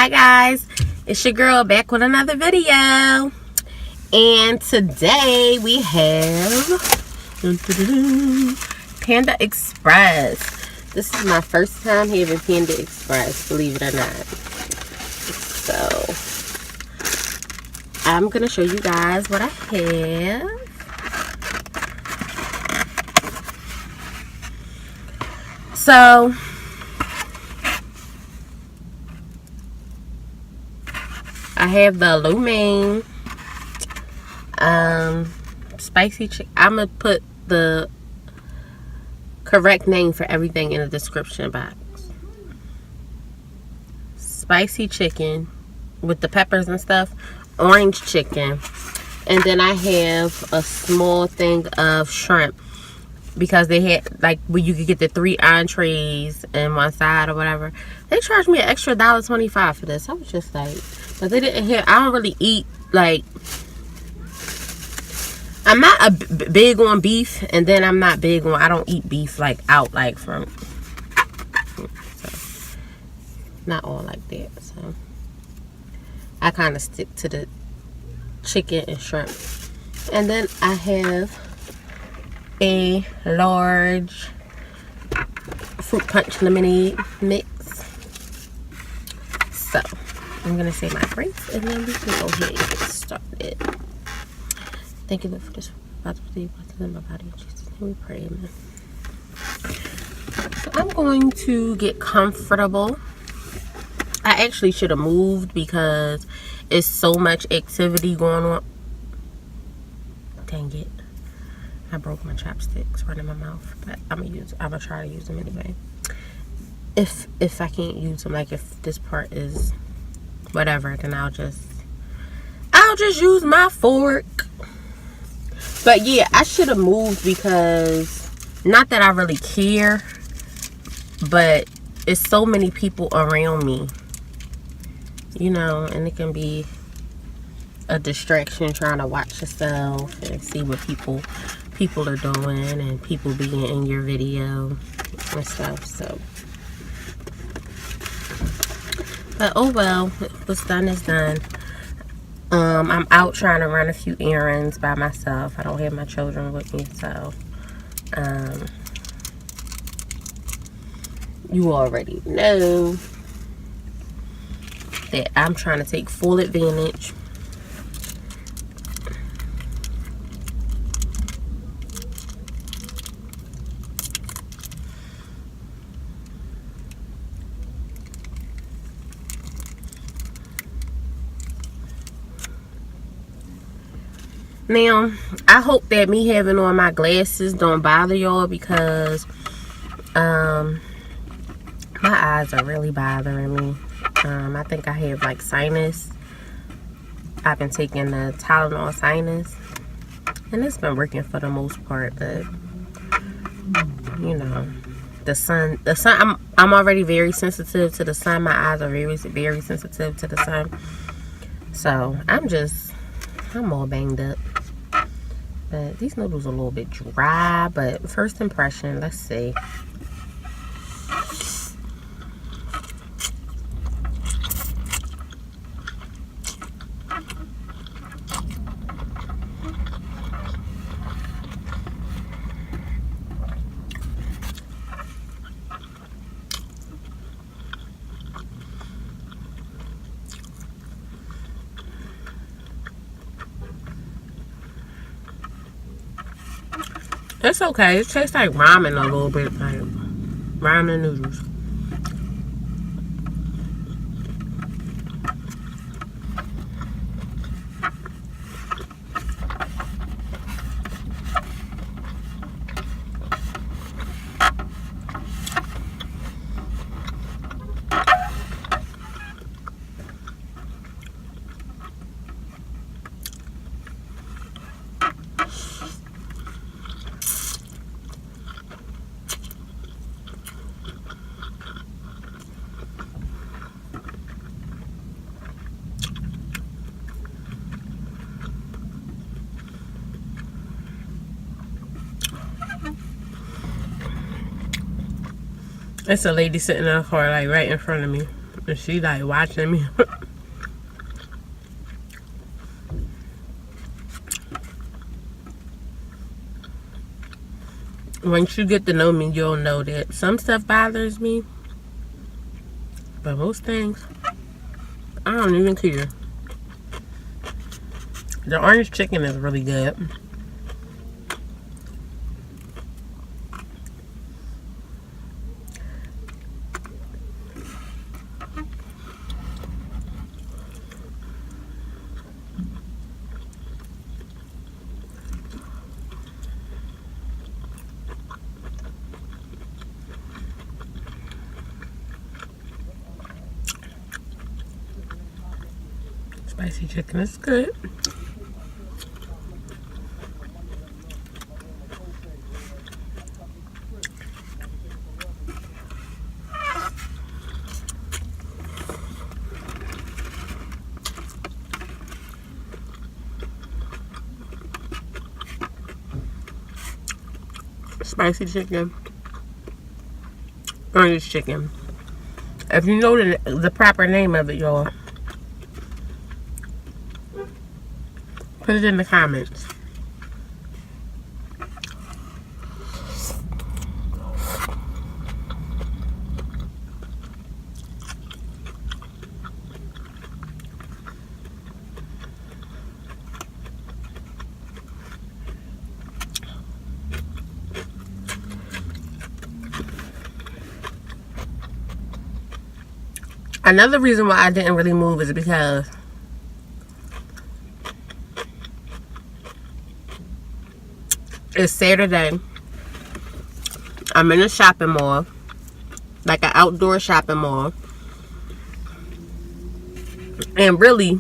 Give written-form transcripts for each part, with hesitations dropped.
Hi guys, it's your girl back with another video, and today we have Panda Express. This is my first time having Panda Express, believe it or not. So I'm gonna show you guys what I have. So I have the lo mein spicy chicken. I'm gonna put the correct name for everything in the description box. Spicy chicken with the peppers and stuff, orange chicken, and then I have a small thing of shrimp because they had like where you could get the 3 entrees in one side or whatever. They charged me an extra $1.25 for this. I was just like, but they didn't have. I don't really eat, like, I'm not big on beef, and then I'm not big on, I don't eat beef like out, like from, so not all like that. So I kind of stick to the chicken and shrimp. And then I have a large fruit punch lemonade mix. So I'm gonna say my grace and then we can go ahead and get started. Thank you, Lord, for this about to believe in my body. In Jesus' name we pray, amen. So I'm going to get comfortable. I actually should have moved because it's so much activity going on. Dang it. I broke my chopsticks right in my mouth, but I'm gonna try to use them anyway. If I can't use them, like if this part is whatever, then I'll just use my fork. But yeah, I should have moved because, not that I really care, but it's so many people around me, you know, and it can be a distraction trying to watch yourself and see what people are doing and people being in your video and stuff. So, but oh well, what's done is done. I'm out trying to run a few errands by myself. I don't have my children with me, so you already know that I'm trying to take full advantage. Now, I hope that me having on my glasses don't bother y'all because my eyes are really bothering me. I think I have like sinus. I've been taking the Tylenol sinus, and it's been working for the most part, but you know, the sun, I'm already very sensitive to the sun. My eyes are very, very sensitive to the sun. So I'm all banged up. But these noodles are a little bit dry, but first impression, let's see. It's okay. It tastes like ramen a little bit, like ramen noodles. It's a lady sitting in a car, like right in front of me. And she like watching me. Once you get to know me, you'll know that some stuff bothers me. But most things, I don't even care. The orange chicken is really good. Spicy chicken is good. Spicy chicken, orange chicken. If you know the proper name of it, y'all, put it in the comments. Another reason why I didn't really move is because it's Saturday. I'm in a shopping mall, like an outdoor shopping mall. And really,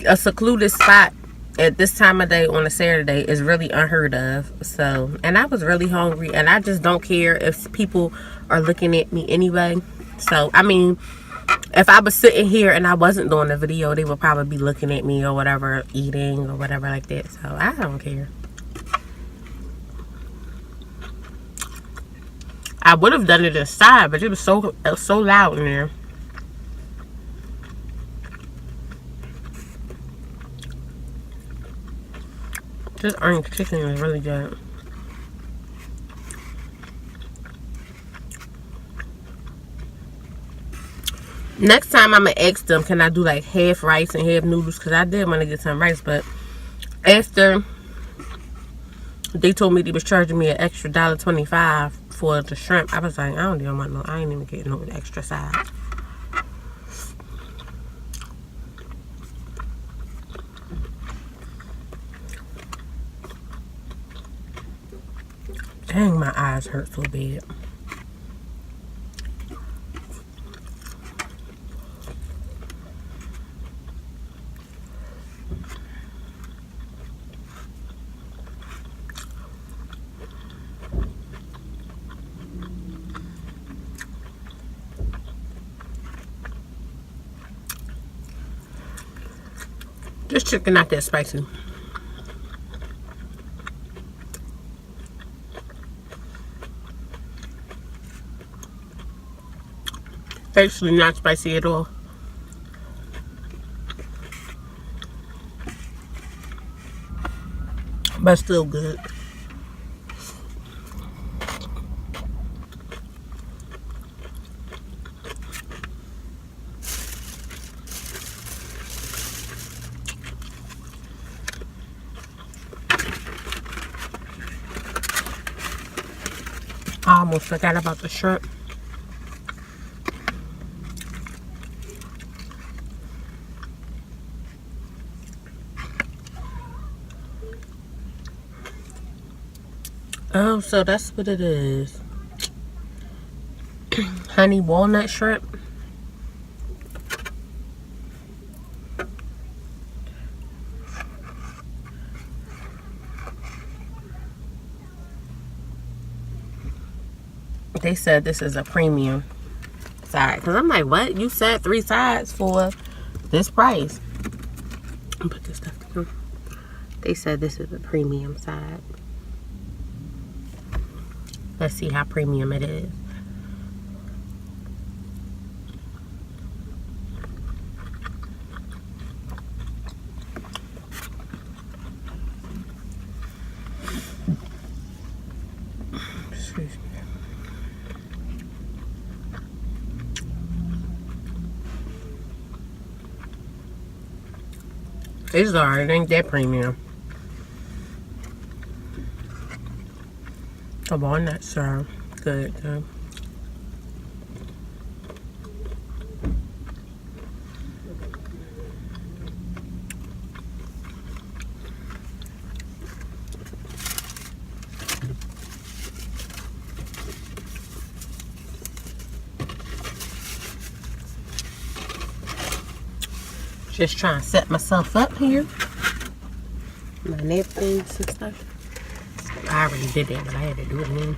a secluded spot at this time of day on a Saturday is really unheard of. So, and I was really hungry, and I just don't care if people are looking at me anyway. So, I mean, if I was sitting here and I wasn't doing the video, they would probably be looking at me or whatever, eating or whatever like that. So, I don't care. I would have done it inside, but it was so loud in there. This orange chicken is really good. Next time I'm going to ask them, can I do like half rice and half noodles? Because I did want to get some rice, but after they told me they was charging me an extra $1.25 for the shrimp, I was like, I don't even want no, I ain't even getting no extra side. Dang, my eyes hurt so bad. This chicken not that spicy. Actually not spicy at all. But still good. I almost forgot about the shrimp. Oh, so that's what it is. Honey walnut shrimp. They said this is a premium side. Because I'm like, what? You said 3 sides for this price. Put this stuff down. They said this is a premium side. Let's see how premium it is. It's alright. It ain't that premium. The walnuts are good though. Just trying to set myself up here. My napkins and stuff. I already did that, but I had to do it again.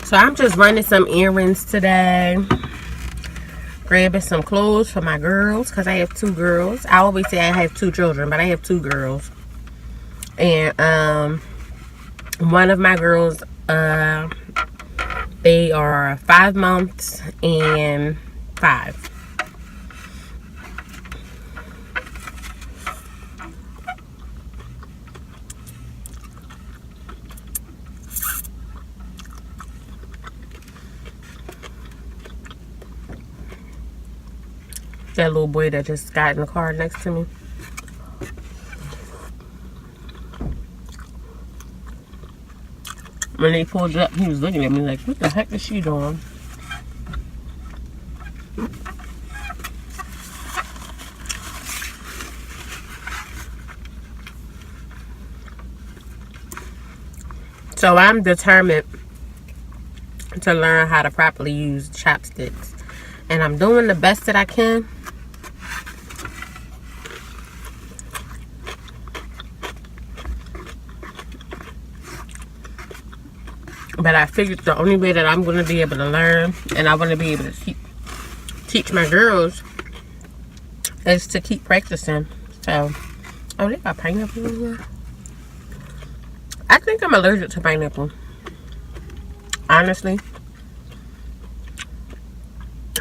So I'm just running some errands today. Grabbing some clothes for my girls because I have 2 girls. I always say I have 2 children, but I have 2 girls. And one of my girls, they are 5 months and 5. That little boy that just got in the car next to me. When they pulled up, he was looking at me like, what the heck is she doing? So I'm determined to learn how to properly use chopsticks. And I'm doing the best that I can. But I figured the only way that I'm going to be able to learn and I want to be able to teach my girls is to keep practicing. So, oh, they got pineapple in here. I think I'm allergic to pineapple. Honestly.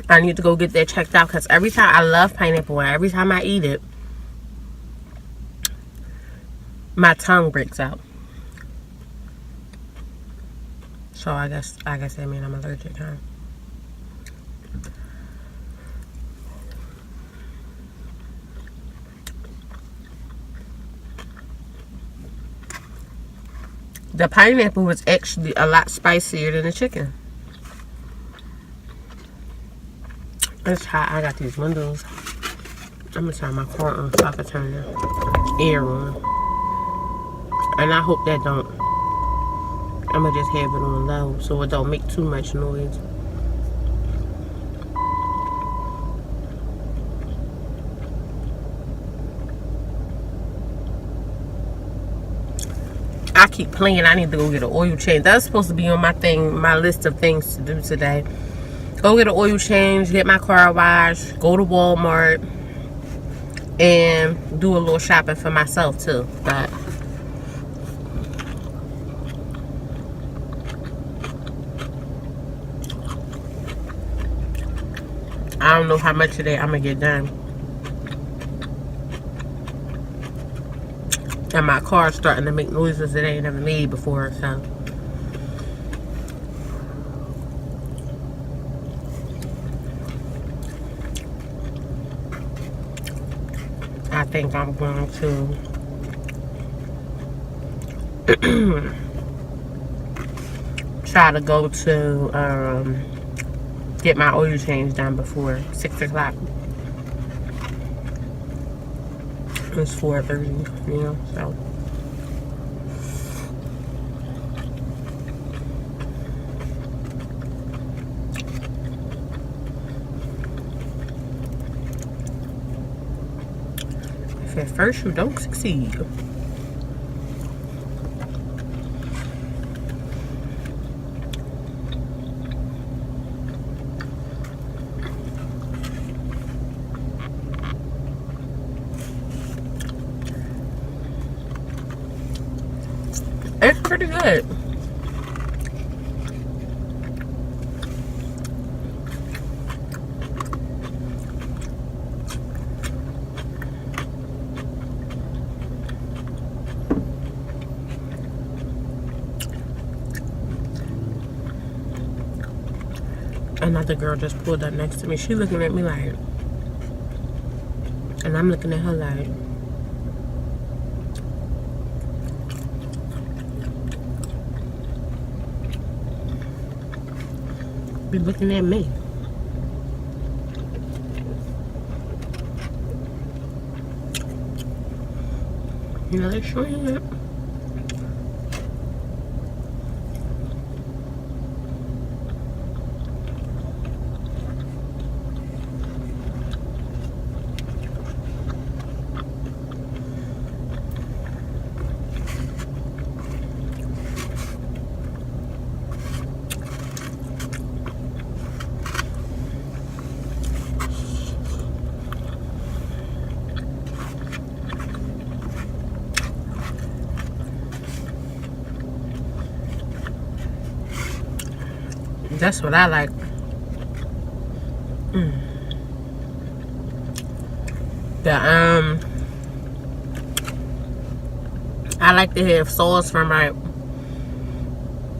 I need to go get that checked out because every time I love pineapple and every time I eat it, my tongue breaks out. So I guess that means I'm allergic, huh? The pineapple was actually a lot spicier than the chicken. It's hot. I got these windows. I'm gonna turn my car on so I can turn the air on. And I hope that don't. I'm gonna just have it on low so it don't make too much noise. I keep playing. I need to go get an oil change. That's supposed to be on my list of things to do today. Go get an oil change, get my car washed, go to Walmart, and do a little shopping for myself too. But I don't know how much of that I'm gonna get done. And my car's starting to make noises that I ain't never made before, so. I think I'm going to try to go to get my oil change done before 6 o'clock. It's 4:30, you know, so. If at first you don't succeed. It's pretty good. Another girl just pulled up next to me. She looking at me like, and I'm looking at her like, be looking at me. You know, they sure ain't. That's what I like. I like to have sauce from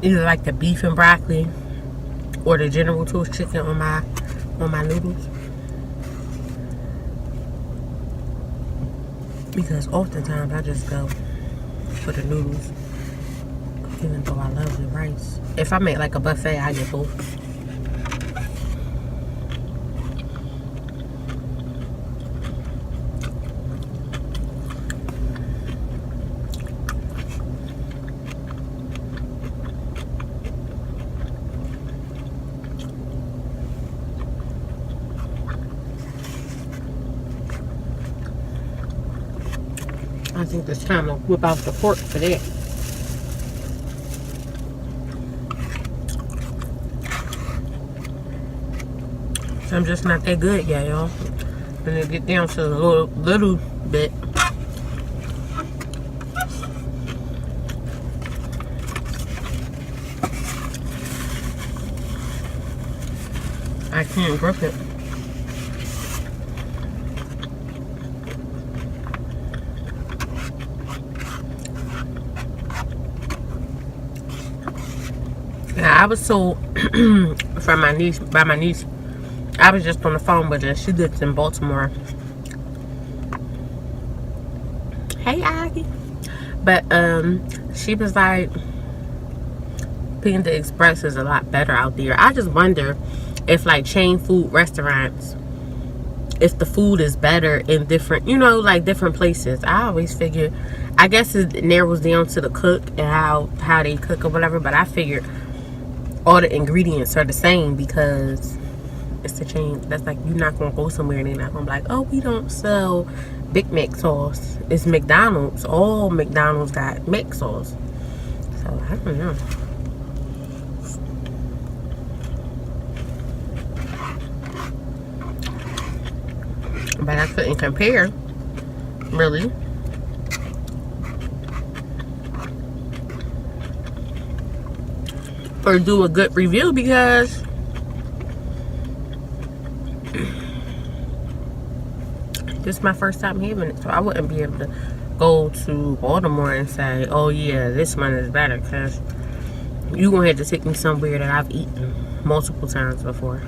either like the beef and broccoli or the General Tso's chicken on my noodles. Because oftentimes I just go for the noodles, even though I love the rice. If I make like a buffet, I get both. I think it's time to whip out the fork for that. So I'm just not that good yet, y'all. When it get down to a little bit, I can't grip it. Now, I was told by my niece, I was just on the phone with her. She lives in Baltimore. Hey, Aggie. But she was like, Panda Express is a lot better out there. I just wonder if like chain food restaurants, if the food is better in different, you know, like different places. I always figure, I guess it narrows down to the cook and how they cook or whatever. But I figured all the ingredients are the same because it's a chain. That's like, you're not gonna go somewhere and they're not gonna be like, oh, we don't sell Big Mac sauce. It's McDonald's. All McDonald's got Mac sauce. So I don't know. But I couldn't compare, really. Or do a good review because this is my first time having it, so I wouldn't be able to go to Baltimore and say, oh yeah, this one is better, because you're gonna have to take me somewhere that I've eaten multiple times before.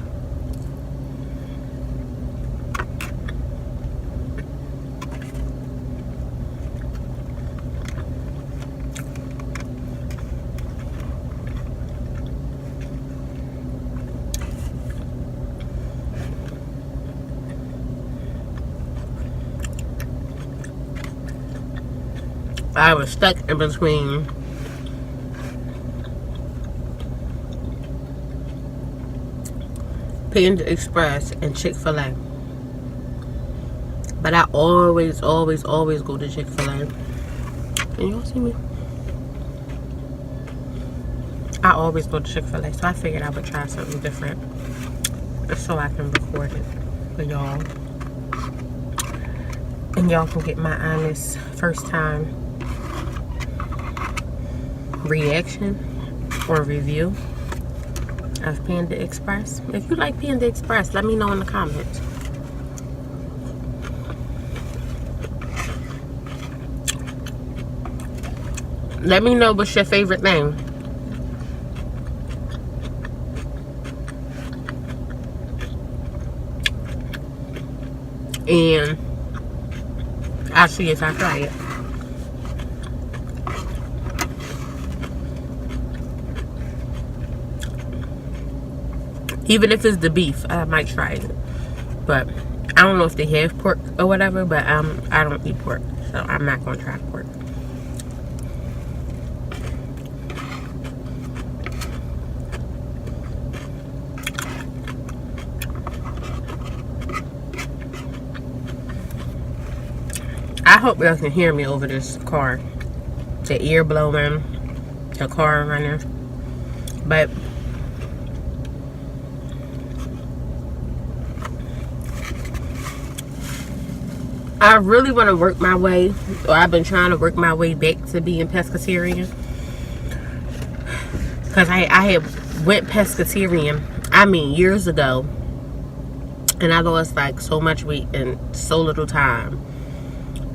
I was stuck in between Panda Express and Chick-fil-A. But I always go to Chick-fil-A. Can y'all see me? I always go to Chick-fil-A, so I figured I would try something different so I can record it for y'all. And y'all can get my honest first time reaction or review of Panda Express. If you like Panda Express, let me know in the comments. Let me know what's your favorite thing. And I'll see if I try it. Even if it's the beef, I might try it. But I don't know if they have pork or whatever, but I don't eat pork, so I'm not going to try pork. I hope y'all can hear me over this car. The air blowing, the car running. But I really want to work my way, or I've been trying to work my way back to being pescatarian. Because I had went pescatarian, I mean, years ago. And I lost like so much weight in so little time.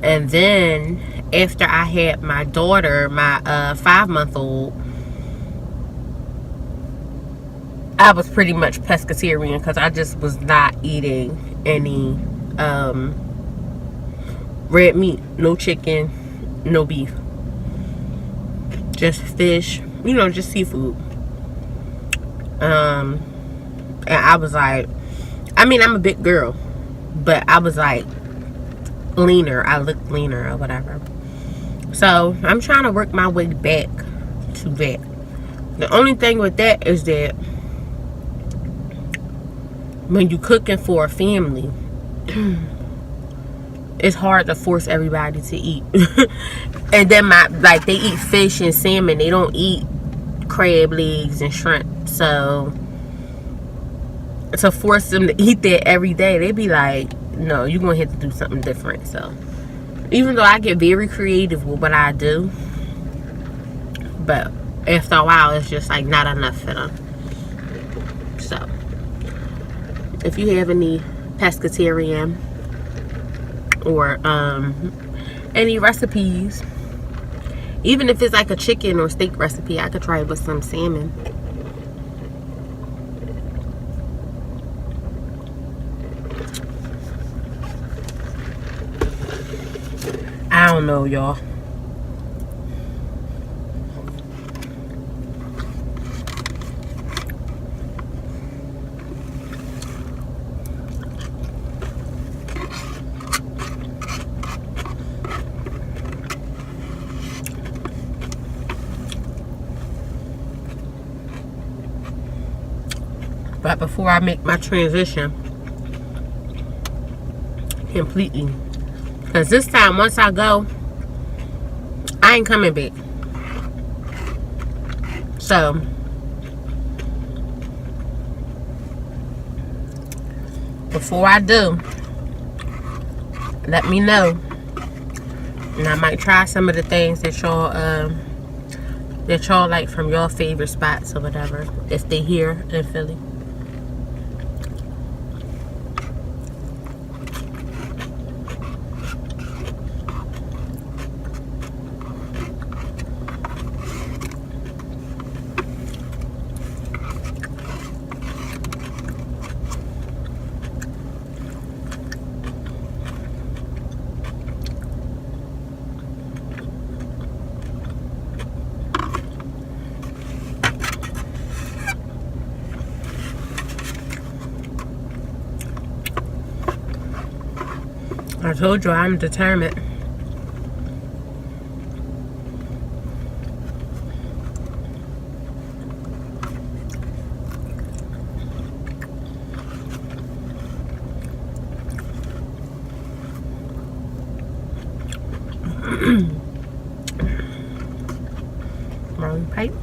And then after I had my daughter, my 5-month-old, I was pretty much pescatarian because I just was not eating any red meat, no chicken, no beef, just fish, you know, just seafood. And I was like, I mean, I'm a big girl, but I was like leaner. I looked leaner or whatever. So I'm trying to work my way back to that. The only thing with that is that when you cooking for a family, it's hard to force everybody to eat. And then like they eat fish and salmon, they don't eat crab legs and shrimp. So to force them to eat that every day, they be like, no, you're gonna have to do something different. So even though I get very creative with what I do, but after a while it's just like not enough for them. So if you have any pescatarian or any recipes, even if it's like a chicken or steak recipe, I could try it with some salmon. I don't know, y'all. But before I make my transition completely, because this time, once I go, I ain't coming back. So before I do, let me know, and I might try some of the things that y'all like from your favorite spots or whatever, if they here in Philly. I told you I'm determined. Wrong pipe.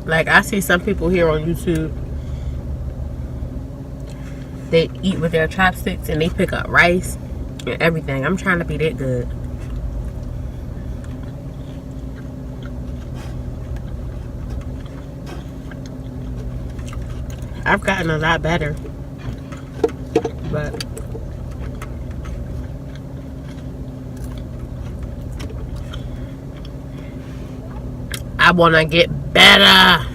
Like, I see some people here on YouTube, they eat with their chopsticks and they pick up rice and everything. I'm trying to be that good. I've gotten a lot better, but I want to get better.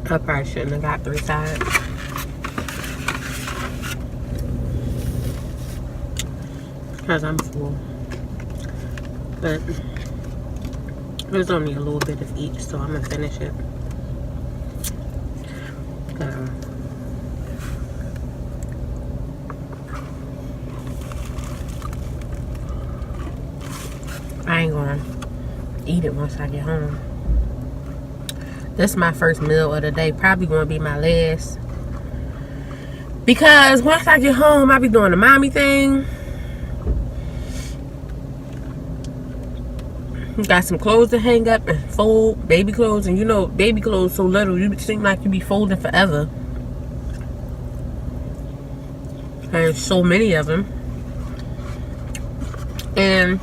I probably shouldn't have got 3 sides. Because I'm full. But there's only a little bit of each, so I'm going to finish it. I ain't going to eat it once I get home. This is my first meal of the day. Probably going to be my last. Because once I get home, I be doing the mommy thing. Got some clothes to hang up and fold. Baby clothes. And you know, baby clothes so little. You seem like you be folding forever. There's so many of them. And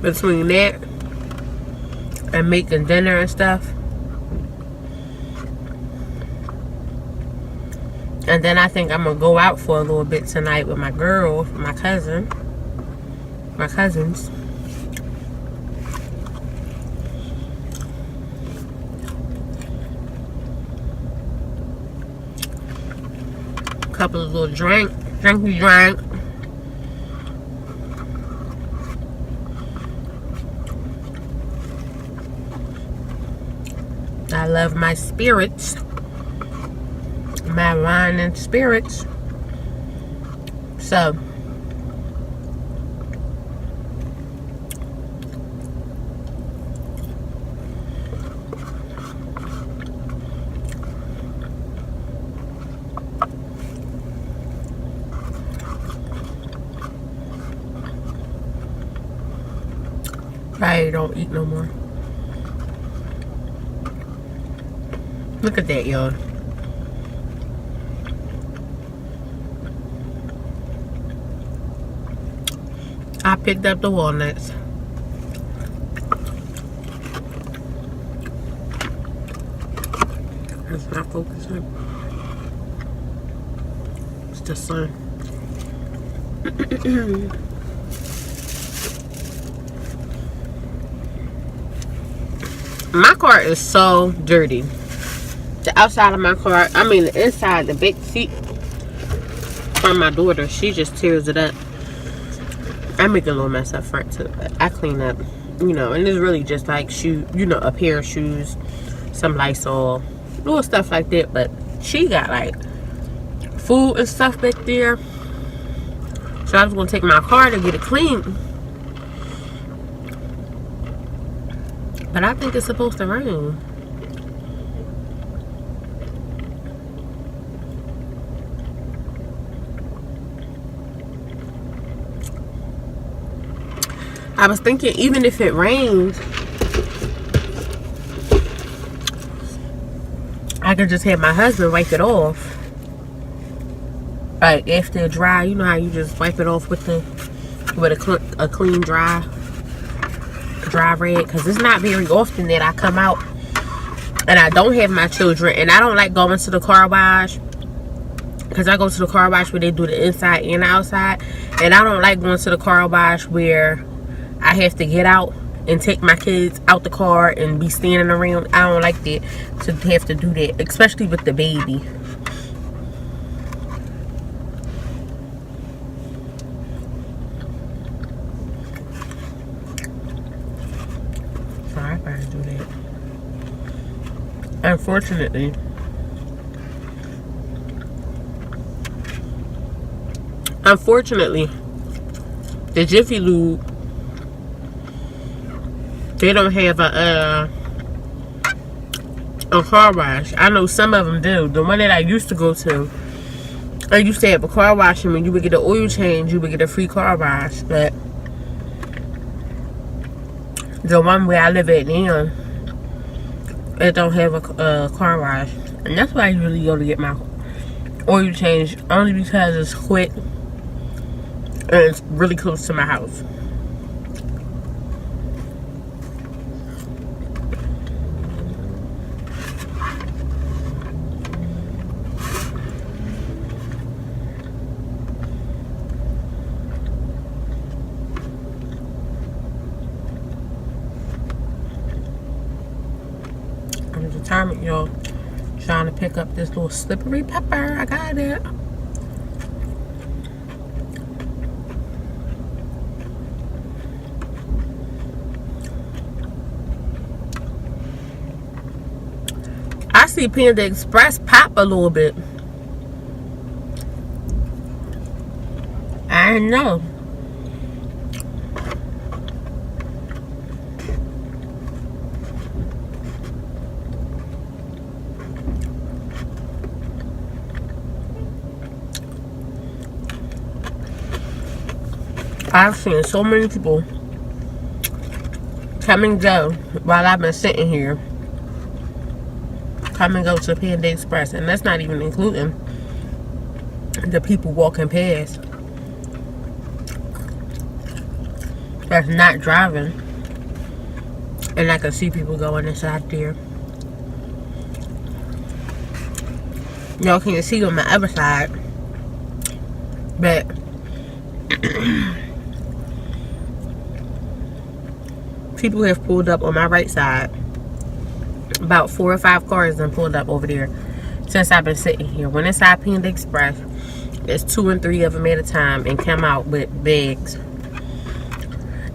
between that and making dinner and stuff, and then I think I'm gonna go out for a little bit tonight with my girl, my cousins. Couple of little drinky drink. I love my spirits, my wine and spirits. So I don't eat no more. Look at that, y'all. I picked up the walnuts. It's not focusing. It's the sun. My car is so dirty. The outside of my car, I mean the inside, the back seat from my daughter, she just tears it up. I make a little mess up front too, but I clean up, you know, and it's really just like shoe, you know, a pair of shoes, some Lysol, little stuff like that. But she got like food and stuff back there, so I was gonna take my car to get it clean. But I think it's supposed to rain. I was thinking even if it rains, I could just have my husband wipe it off. Like after it dry, you know how you just wipe it off with a clean dry rag. Because it's not very often that I come out and I don't have my children, and I don't like going to the car wash, because I go to the car wash where they do the inside and the outside, and I don't like going to the car wash where I have to get out and take my kids out the car and be standing around. I don't like that, to have to do that, especially with the baby. So I better do that. Unfortunately, the Jiffy Lube they don't have a car wash. I know some of them do. The one that I used to go to, I used to have a car wash, and when you would get an oil change, you would get a free car wash. But the one where I live at now, it don't have a car wash. And that's why I usually go to get my oil change, only because it's quick and it's really close to my house. I'm determined, y'all. Trying to pick up this little slippery pepper. I got it. I see Panda Express pop a little bit. I didn't know. I've seen so many people come and go while I've been sitting here. Come and go to Panda Express, and that's not even including the people walking past that's not driving. And I can see people going inside there. Y'all can't see on my other side, but people have pulled up on my right side. About 4 or 5 cars have pulled up over there since I've been sitting here. When inside Panda Express, there's 2 and 3 of them at a time and come out with bags.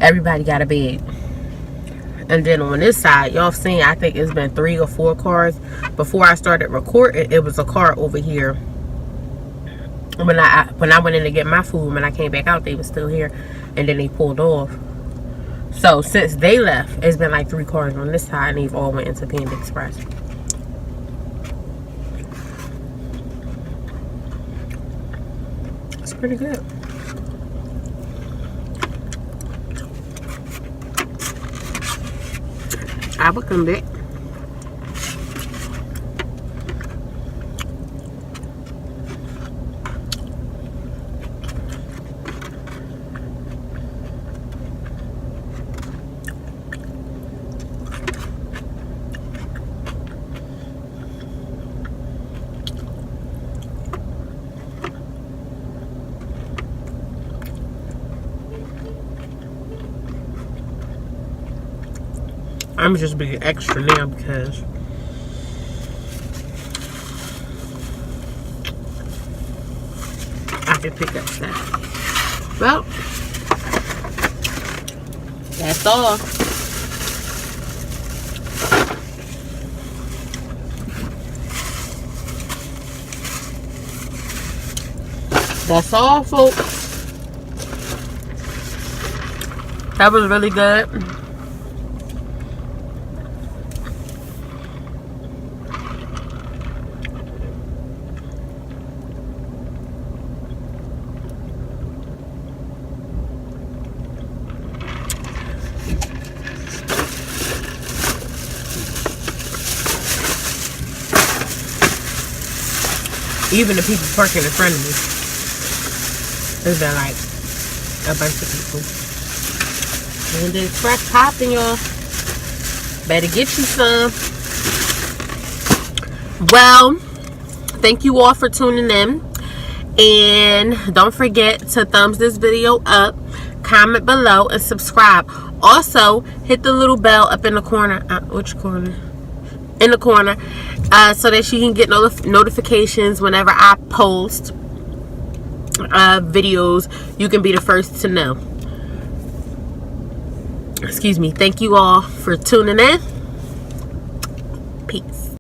Everybody got a bag. And then on this side, y'all seen, I think it's been 3 or 4 cars. Before I started recording, it was a car over here. When I went in to get my food, when I came back out, they were still here. And then they pulled off. So since they left, it's been like 3 cars on this side, and they've all went into Panda Express. It's pretty good. I welcome it. I'm just being extra now because I can pick up stuff. Well, that's all. That's all, folks. That was really good. Even the people parking in front of me, there's been like a bunch of people. And the Express popping, y'all. Better get you some. Well, thank you all for tuning in. And don't forget to thumbs this video up, comment below, and subscribe. Also, hit the little bell up in the corner. Which corner? In the corner, so that you can get notifications whenever I post videos. You can be the first to know. Excuse me. Thank you all for tuning in. Peace.